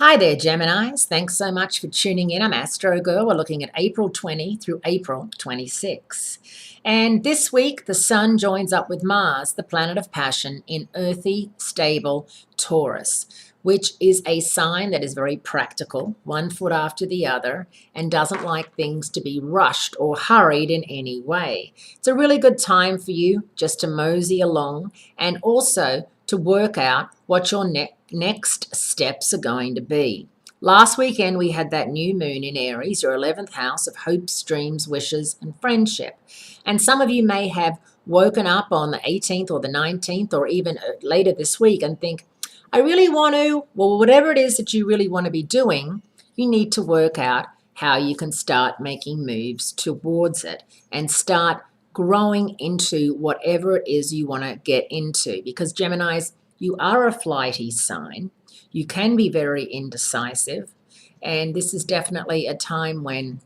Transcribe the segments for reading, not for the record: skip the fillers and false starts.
Hi there, Geminis. Thanks so much for tuning in. I'm Astrogirl. We're looking at April 20 through April 26. And this week, the Sun joins up with Mars, the planet of passion, in earthy, stable Taurus, which is a sign that is very practical, one foot after the other, and doesn't like things to be rushed or hurried in any way. It's a really good time for you just to mosey along and also to work out what your next steps are going to be. Last weekend, we had that new moon in Aries, your 11th house of hopes, dreams, wishes, and friendship. And some of you may have woken up on the 18th or the 19th or even later this week and think, I really want to, well, whatever it is that you really want to be doing, you need to work out how you can start making moves towards it and start growing into whatever it is you want to get into. Because Geminis, you are a flighty sign. You can be very indecisive. And this is definitely a time when,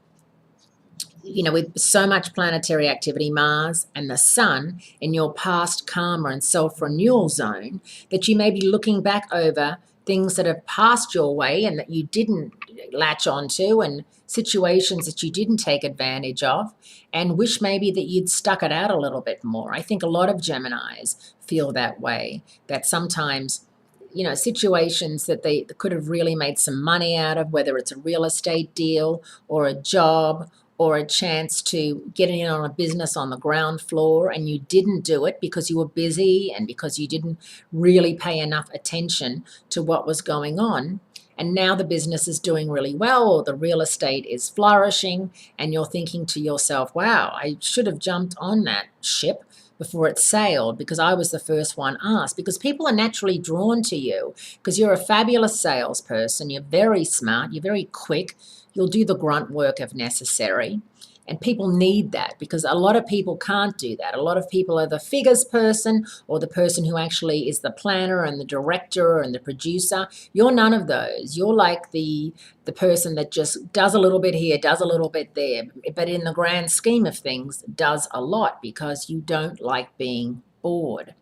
with so much planetary activity, Mars and the Sun in your past karma and self-renewal zone, that you may be looking back over things that have passed your way and that you didn't latch onto, and situations that you didn't take advantage of, and wish maybe that you'd stuck it out a little bit more. I think a lot of Geminis feel that way, that sometimes situations that they could have really made some money out of, whether it's a real estate deal or a job or a chance to get in on a business on the ground floor, and you didn't do it because you were busy and because you didn't really pay enough attention to what was going on. And now the business is doing really well, or the real estate is flourishing, and you're thinking to yourself, wow, I should have jumped on that ship before it sailed, because I was the first one asked. Because people are naturally drawn to you because you're a fabulous salesperson, you're very smart, you're very quick, you'll do the grunt work if necessary. And people need that because a lot of people can't do that. A lot of people are the figures person, or the person who actually is the planner and the director and the producer. You're none of those. You're like the person that just does a little bit here, does a little bit there, but in the grand scheme of things, does a lot because you don't like being bored.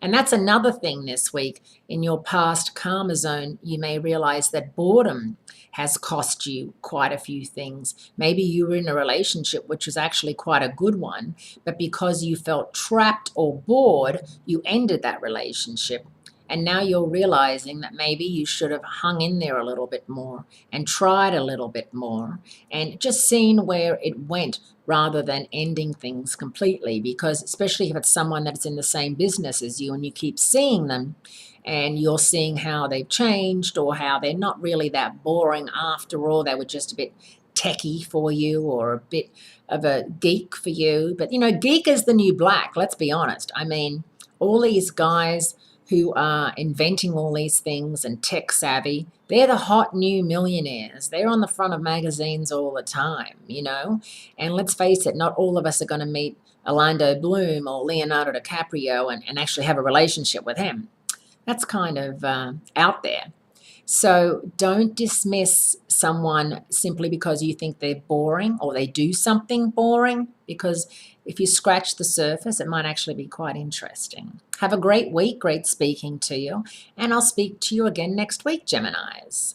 And that's another thing this week. In your past karma zone, you may realize that boredom has cost you quite a few things. Maybe you were in a relationship which was actually quite a good one, but because you felt trapped or bored, you ended that relationship. And now you're realizing that maybe you should have hung in there a little bit more and tried a little bit more and just seen where it went, rather than ending things completely. Because especially if it's someone that's in the same business as you and you keep seeing them and you're seeing how they've changed, or how they're not really that boring after all, they were just a bit techie for you or a bit of a geek for you. But geek is the new black, let's be honest. I mean, all these guys who are inventing all these things and tech savvy, they're the hot new millionaires. They're on the front of magazines all the time, And let's face it, not all of us are going to meet Orlando Bloom or Leonardo DiCaprio and actually have a relationship with him. That's kind of out there. So don't dismiss someone simply because you think they're boring or they do something boring, because if you scratch the surface, it might actually be quite interesting. Have a great week. Great speaking to you. And I'll speak to you again next week, Geminis.